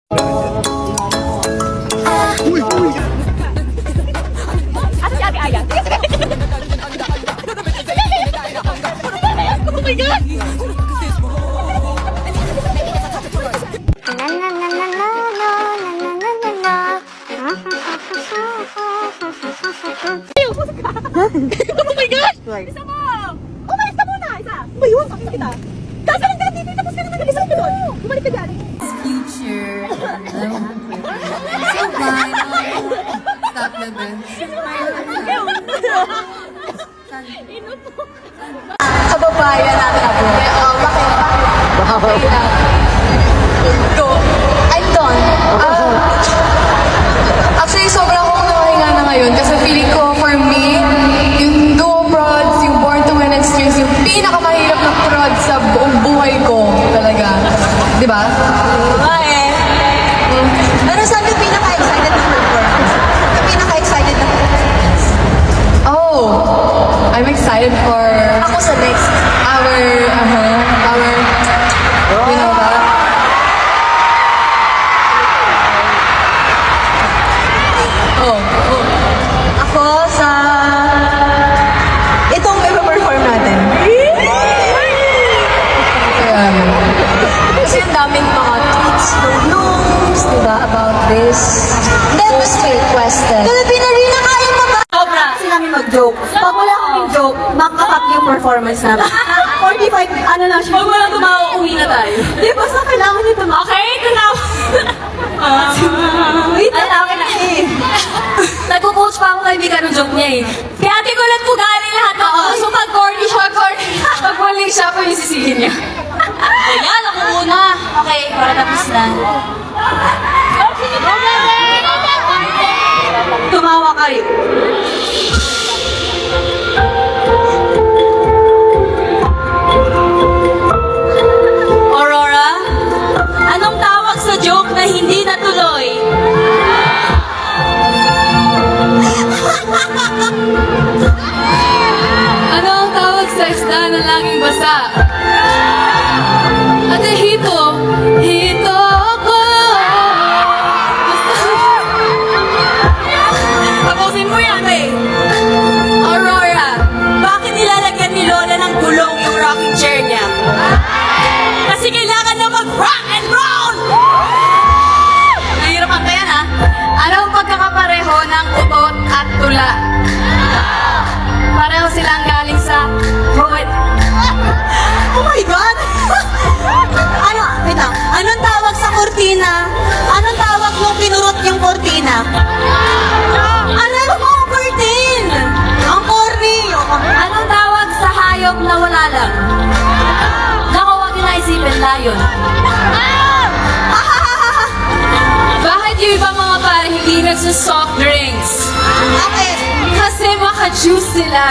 Oh my gosh! Isa mo! Umalis ka muna! Isa! Ba yun? Sabi kita! Tapos ka lang dito! Tapos ka lang nag-alisa ka doon! Bumalik ka dyan! Future. So blind. Stop the dance. Kababayan natin ako. Bakit? Go! I'm done. Actually, sobrang akong nakahinga na ngayon kasi feeling ko, for me, yung duo prods, yung Born to Win Experience, yung pinakamahirap na prod sa buong buhay ko talaga. Di ba? Pero saan ka pinaka-excited na performance? Ka pinaka-excited na performance? Oh! I'm excited for Ako sa next. our, you know that? Ako sa... Itong i-perform natin. Kasi ang daming mga tweets, News, diba, about this. Then, was requested. Filipina rin na kain mo ba? Sobra. Kasi namin mag-joke. Pag wala kaming joke, makakat yung performance namin. 45, ano lang siya. Pag walang tumawa, uwi na tayo. Di ba sa kailangan niyo tumawa? Okay, tumawa. Wait, akin na eh. Nagpo-coach pa ako kaibigan ng joke niya eh. Kaya ate ko lang po galing lahat ako. So pag corny siya, pag mali siya, ako yung sisihin niya. Ayan, ako muna. Okay, para tapos na. Tumawa kayo. Aurora, anong tawag sa joke na hindi natuloy? Ano ang tawag sa isda na laging basa? Ate, hito. Hito ako. Tapusin mo yan eh. Aurora, bakit nilalagyan ni Lola ng gulong yung rocking chair niya? Kasi kailangan na mag-rock and roll! Mahirap ang kaya na. Ano ang pagkakapareho ng utot at tula? Pareho silang galing sa poet. Oh my God! Ano? Wait lang. Anong tawag sa kortina? Anong tawag nung pinurot yung kortina? Ano mo ang curtain? Ang corny! Anong tawag sa hayop na wala lang? Naku, huwag niyo naisipin, layon. Bakit yung ibang mga pare hindi nagsa-soft drinks? Bakit? Kasi maka-juice sila.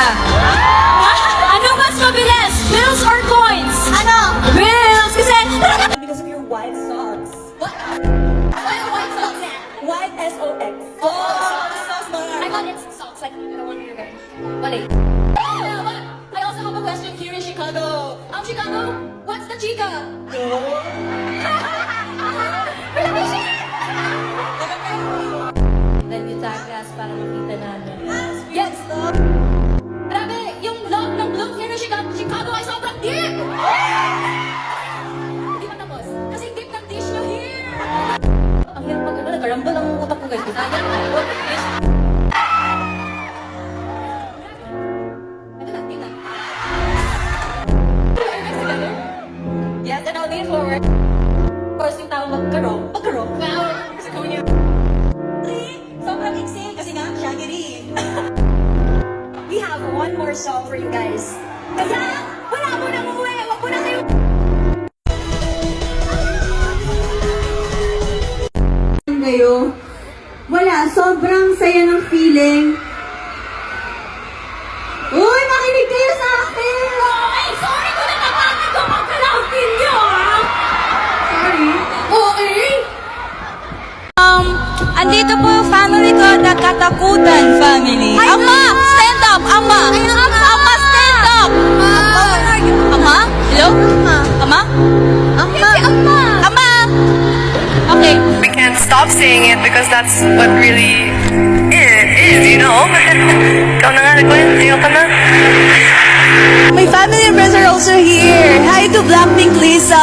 Ano mas mabilis? Bills or coins? Ano? Bills! Kasi... Because of your white socks. What? Why white socks? White S-O-X. Oh! I thought it's socks, like the one you're wearing. Wait. I also have a question here in Chicago. Chicago? What's the chica? Then you tag us para makita namin. Yes! Grabe, yung log ng bloom here in Chicago ay sobrang deep! Hindi pa tapos. Kasi deep ng dish nyo here! Ang hirap pag ano, nagkarambal ang utak ko guys. Ayan, ito na, tingnan. Yes, and I'll lean forward. Of course, yung tao magkarong. Kasi kung niya. Sobrang iksi kasi nga, shaggy. We have one more song for you guys. Kaya, wala mo nang uwi. Wag mo na kayo. Kayo, wala. Sobrang saya ng feeling. Uy, makinig kayo sa akin. Ay, sorry kung natapagan ko pagkalautin nyo, ha? Sorry. Okay. Andito po yung family ko na Katakutan family. Ama! Stand up! Ama! Ama, stand up! Ama? Hello? Ama? Ama? Ama? Okay. can't stop saying it because that's what really it is, you know? Ikaw na nga, nagkwento. Ayoko na. My family members are also here. Hi to Blackpink Lisa,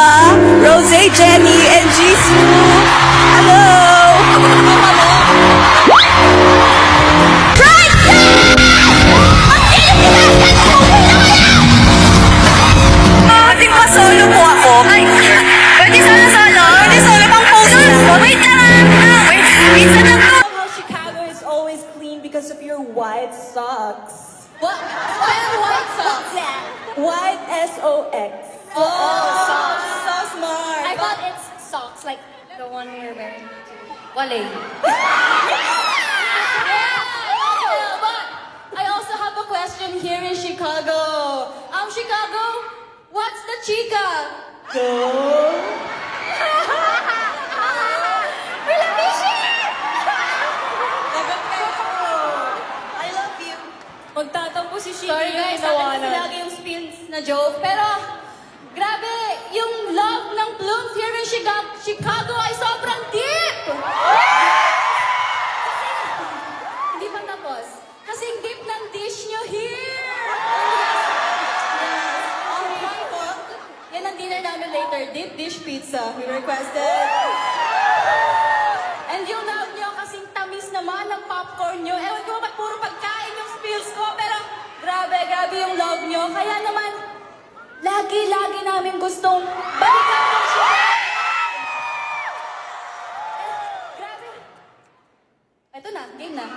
Rose, Jenny, and Jisoo. Hello! Pwede pa solo po ako. Ay, pwede sana solo. Pwede solo pang poses. Wait lang. Wait, minsan lang to. How Chicago is always clean because of your white socks. What? Why are white socks? White S-O-X. Oh, socks. So smart. I thought it's socks, like the one we're wearing. Wale. But I also have a question here in Chicago. Chicago, what's the chica? I love you. Magtatampo si Shiki. Sorry guys, natin lagi yung spins na joke. Pero, grabe, yung love ng Blooms here in Chicago ay sobrang deep! Kasi, hindi pa tapos. Kasi deep ng dish nyo here! Yan ang dinner namin later, deep dish pizza. We requested. And yung love nyo, kasing tamis naman ng popcorn nyo. Ewan ko ba't puro pagkain yung spills ko, pero grabe yung love nyo. Kaya naman, lagi namin gustong balikan ng siya. Grabe. Ito na, game na.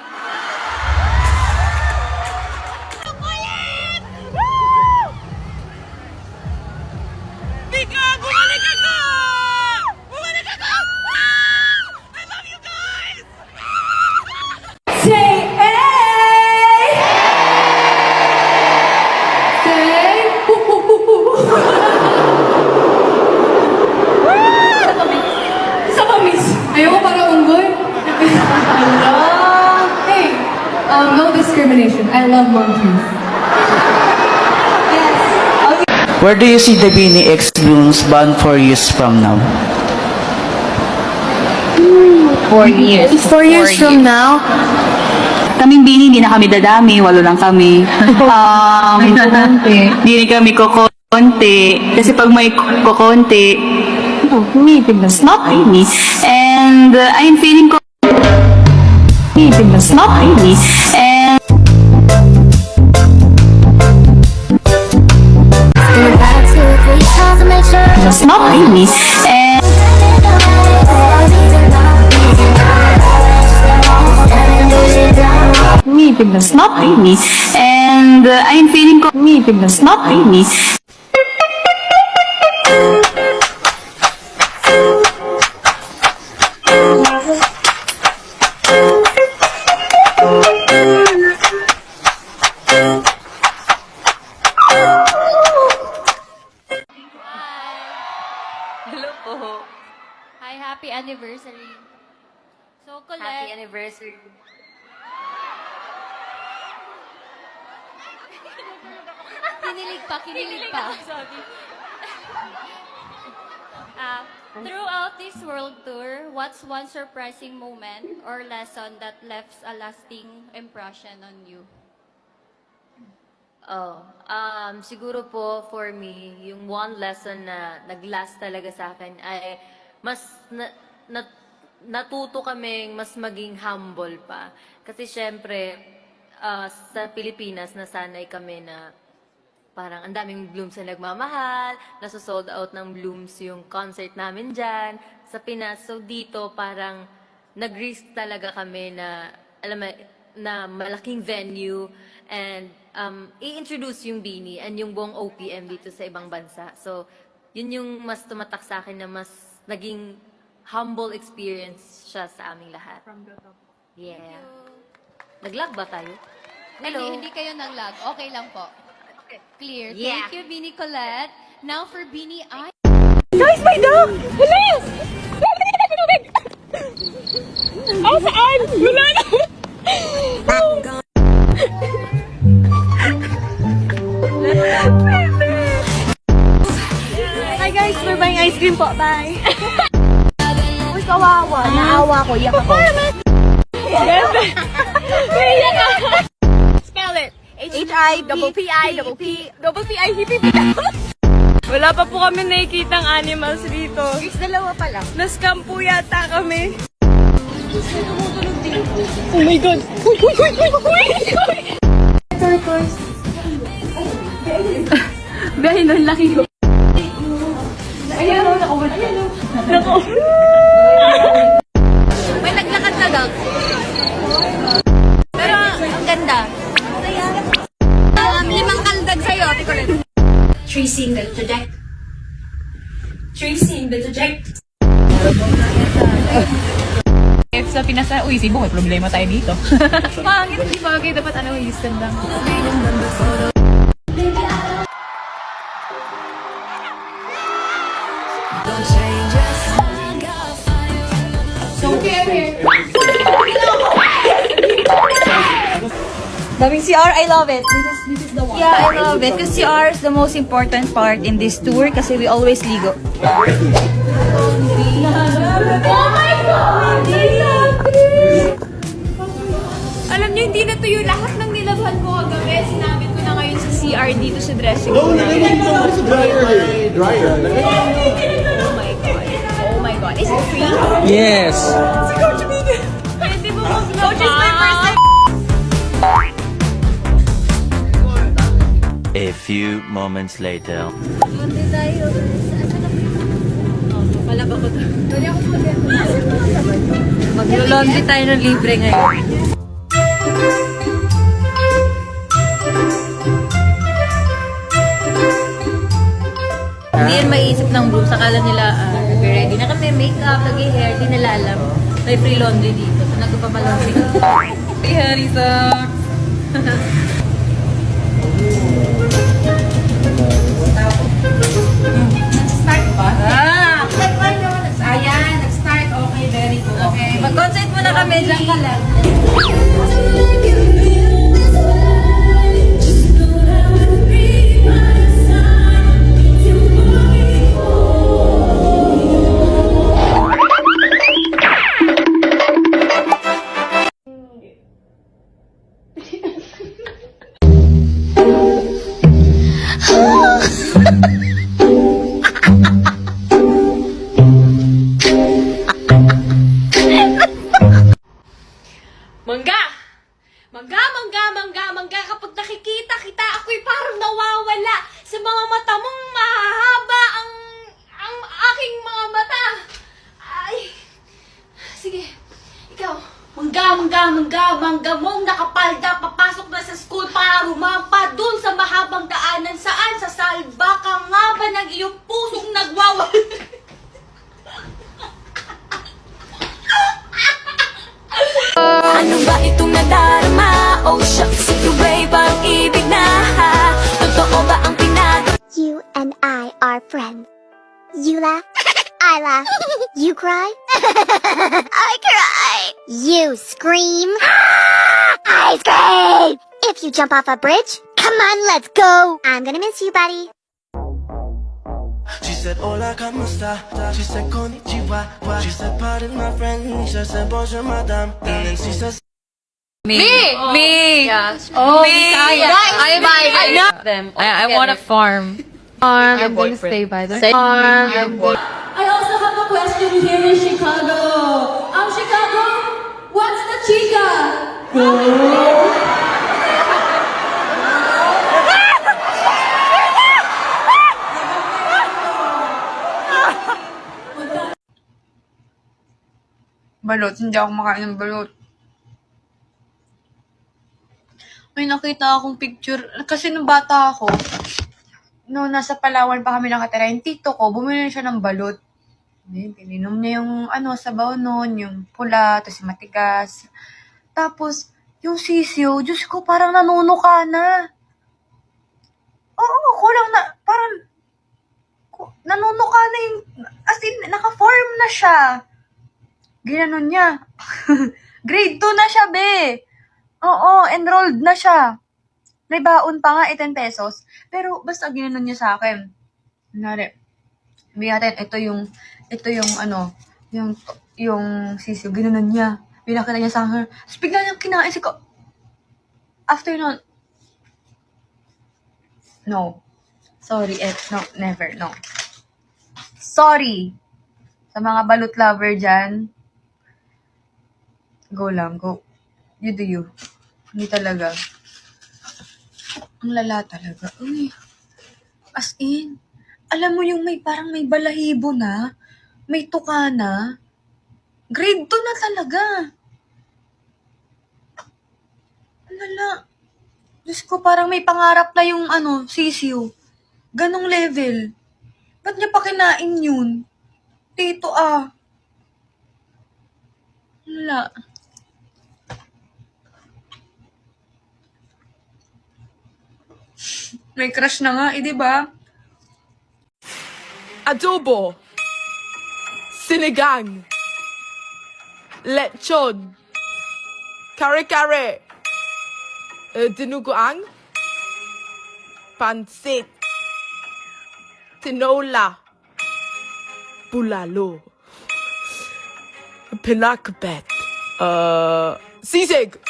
Ayoko para unggoy. Hey, no discrimination. I love monkeys. Where do you see the Beanie X Blooms band 4 years from now? 4 years. 4 years from now, Kaming Bini, hindi na kami dadami, 8 lang kami. Hindi rin kami kukonti. Kasi pag may kukonti, it's not really. And I'm feeling ko, it's not really. And it's not really. And it's not really. And I'm feeling ko, it's not really. Hello po. Hi, happy anniversary. So, Colette. Happy anniversary. Kinilig pa. Sorry. Throughout this world tour, what's one surprising moment or lesson that left a lasting impression on you? Siguro po for me, yung one lesson na nag-last talaga sa akin ay mas natuto kaming mas maging humble pa. Kasi syempre, sa Pilipinas, nasanay kami na parang ang daming Blooms na nagmamahal, nasa-sold out ng Blooms yung concert namin dyan sa Pinas. So dito parang nag-risk talaga kami na, alam mo, na malaking venue and i-introduce yung Beanie and yung buong OPM dito sa ibang bansa. So yun yung mas tumatak sa akin na mas naging humble experience siya sa aming lahat. From the top. Yeah. Nag-lag ba tayo? Hello. Hindi kayo nang-lag. Okay lang po. Okay. Clear. Yeah. Thank you, Beanie Colette. Now for Beanie I. Guys, may dog! Wala! Oh, saan? Wala na! Hi guys, we're buying ice cream po. Bye! Uy, kawawa na. Naawa ko, iyak ako. Spell it. H-I-P-I-P-I-P-I. Wala pa po kami nakikitang animals dito. Dalawa pa lang. Na-scam po yata kami. Dahil nun, laki ko. May naglakad na dog. Pero, ang ganda. Limang kaldag sa'yo, Ate Colette. Tracing the trajectory. Tracing the trajectory. If sa Pinas na, uy, Cebu, may problema tayo dito. Pangit, hindi bagay. Dapat Houston lang. Daming CR, I love it. Yeah, I love it. Because CR is the most important part in this tour kasi we always ligo. Alam niyo, hindi natuyo lahat ng nilabhan ko kagabi. Sinabi ko na ngayon sa CR dito sa dressing room. Oh my God. Is it free? Yes. Pwede mo mag-vlog. Coach, is my first time. A few moments later. Maglo-laundry tayo ng libre ngayon. Hindi yan maiisip ng group. Sakala nila, nag-ready na kami, makeup, nag-hair, di nila alam. May free laundry dito. So, nagpapalaundry kami. Hey, Harisa! Ayan, nag-start. Okay, very good. Okay. Mag-concentrate muna kami, dyan ka lang. Mangga! Mangga! Kapag nakikita kita, ako'y parang nawawala. Sa mga mata mong mahahaba ang aking mga mata. Ay, sige, ikaw. Mangga mong nakapalda, papasok na sa school para rumampa dun sa mahabang daanan. Saan? Sa salba ka nga ba ng iyong pusong nagwawala? Ano ba itong nadarama? Oh shucks, ito ba'y bang ibig na? Totoo ba ang pinag... You and I are friends. You laugh, I laugh. You cry, I cry. You scream, I scream. If you jump off a bridge, come on, let's go. I'm gonna miss you, buddy. She said, hola, ¿cómo está? She said, konnichiwa. She said, pardon my friend. She said, bonjour, madame. And then she said, Me! Yes. Oh, Me! I know them. I want a farm. I'm going to stay by the I also have a question here in Chicago. Chicago, what's the chica? Balot, hindi ako makain ng balot. May nakita akong picture, kasi nung bata ako, no, nasa Palawan pa kami nakatira, yung tito ko, bumili siya ng balot. Pininom niya yung, sabaw nun, yung pula, tapos yung matigas. Tapos, yung sisiyo, Diyos ko, parang nanunuka na. Oo, kulang na, parang, nanunuka na yung, as in, naka-form na siya. Ginanon niya. Grade 2 na siya, be. Oo, enrolled na siya. May baon pa nga, 10 pesos. Pero, basta ginanon niya sa akin. Kunwari, sabihin natin, ito yung yung sisiyo, ginanon niya. Pinakita niya sa akin. Tapos bigla niyang kinain si ko. After nun, no. Sorry, no, never, no. Sorry! Sa mga balut lover dyan, go lang, go. You do you. Hindi talaga. Ang lala talaga. Uy, as in, alam mo yung parang may balahibo na, may tuka na, grade 2 na talaga. Ang lala. Diyos ko, parang may pangarap na yung sisiyo. Ganong level. Ba't niya pa kinain yun? Tito Wala. May crush na nga, di ba? Adobo, sinigang, lechon, kare-kare, dinuguan, pansit, tinola, bulalo, pinakbet, sisig.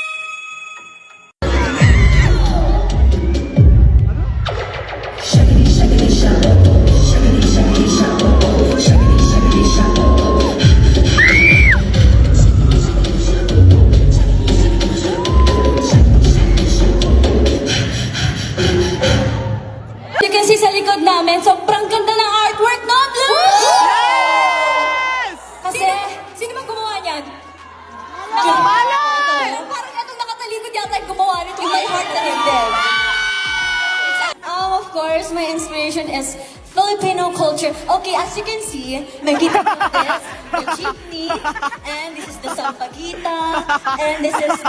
You can see sa likod namin, sobrang ganda ng artwork, no? Yes! Kasi, sino ba gumawa niyan? Parang itong nakatalikod yata yung gumawa nito. Yung may heart na hindin. Of course, my inspiration is Filipino culture. Okay, as you can see, nakita ko this, the jeepney, and this is the sampagita, and this is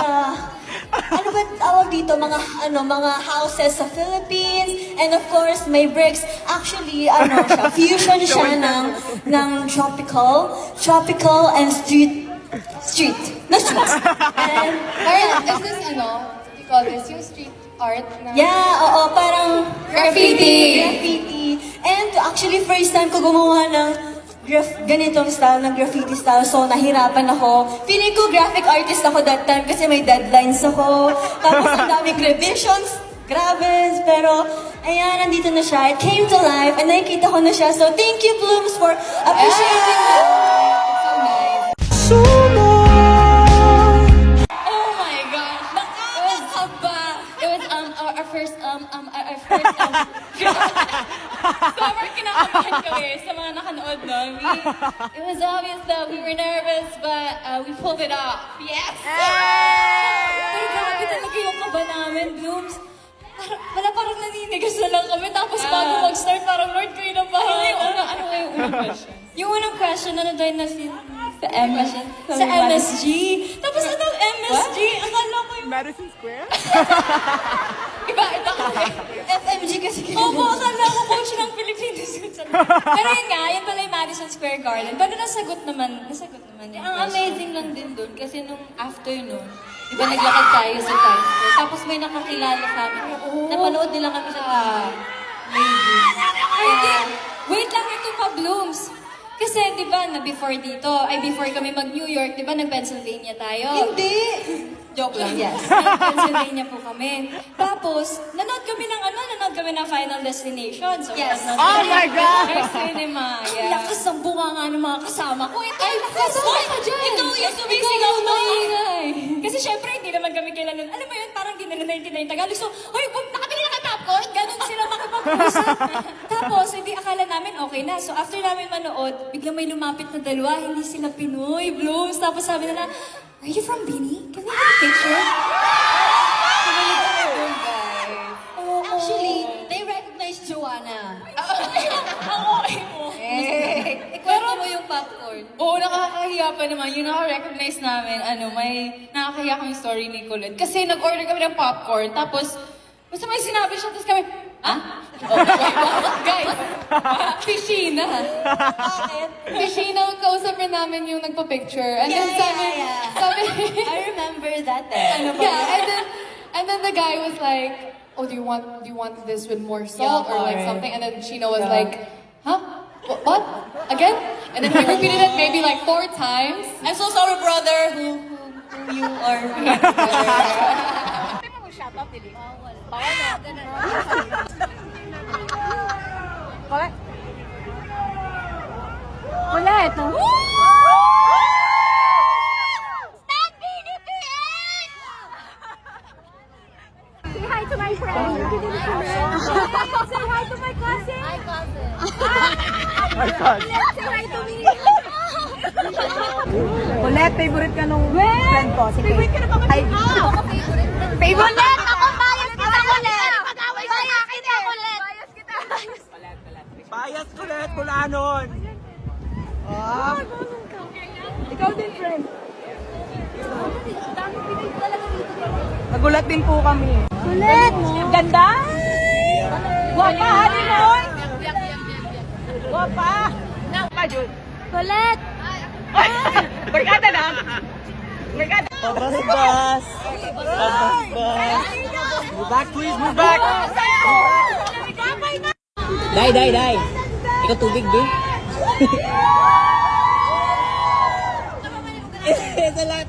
ano ba tawag dito, mga houses sa Philippines, and of course, may bricks. Actually, fusion siya ng tropical and street. And, Is this you call this yung street art na? yeah, oo, parang graffiti. And actually, first time ko gumawa ng ganitong style, ng graffiti style. So, nahirapan ako. Feeling ko graphic artist ako that time kasi may deadlines ako. Tapos, ang daming revisions. Grabe. Pero, ayan, nandito na siya. It came to life and nakikita ko na siya. So, thank you, Blooms, for appreciating it. So nice. Oh my God. Nakakakaba. It was our first sobrang kinakabahan kami sa mga nakanood nun. It was obvious that we were nervous, but we pulled it off. Yes! Pero grabe talaga yung kaba namin, Blooms. Parang naninigas na lang kami. Tapos bago mag-start, parang Lord, kayo na ba? Ano nga yung unang question? Yung unang question, ano daw yung na-feel? Sa MSG. Tapos ano MSG? Akala ko yung... Madison Square? Iba kami. FMG kasi kami. Opo, akala ko coach ng Pilipinas. Pero yun nga, yun pala yung Madison Square Garden. Pero nasagot naman yun. Ang amazing lang din doon kasi nung after nun, di ba naglakad tayo sa Times Square, tapos may nakakilala kami. Napanood nila kami sa Wait lang, ito pa, Blooms. Kasi, di ba, before kami mag-New York, di ba, nag-Pennsylvania tayo? Hindi! Joke lang. Yes. Nag-Pennsylvania po kami. Tapos, nanood kami ng Final Destination. So, yes. Oh my God! Our cinema. Yeah. Lakas ang bunga nga ng mga kasama ko. Ay, lakas! Ikaw yung sumisigaw na ingay. Kasi, syempre, hindi naman kami kailan nun. Alam mo yun, parang hindi nila naintindihan yung Tagalog. So, hoy, nakabili na ka popcorn? Ganon sila makipag-usap. Tapos, hindi akala namin okay na. So, after namin manood, biglang may lumapit na dalawa, hindi sila Pinoy, Blooms. Tapos sabi nila, are you from Bini? Can we have a picture? Actually, they recognize Joanna. Ang okay mo. Ikwento mo yung popcorn. Oo, nakakahiya pa naman. Yung naka-recognize namin, may nakakahiya kong story ni Colette. Kasi nag-order kami ng popcorn, tapos, basta may sinabi siya, tapos kami, guys, Fishina. Bakit? Fishina, kausapin namin yung nagpa-picture. And then sabi, I remember that. And then the guy was like, oh, do you want this with more salt or like something? And then Sheena was like, huh? What? Again? And then he repeated it maybe like 4 times. I'm so sorry, brother, who you are. Ulit. Say hi to my friend. Say hi to my cousin. Hi, cousin. Say hi to me. Ulit, favorite ka nung friend ko. Si favorite ka na ba kasi? Favorite. Ako bias kita ulit. Mag-away ka sa akin eh. Bias kita. Bias ulit, kulanon. Ikaw din, friend. Nagulat din po kami. Ulit. Ganda! Guwapa, Halinoy! Guwapa! Ulit. Barkada na! Barkada! Pabas-bas. Pabas-bas. Move back, please. Move back. Day. Ikaw tubig, be. Sa lahat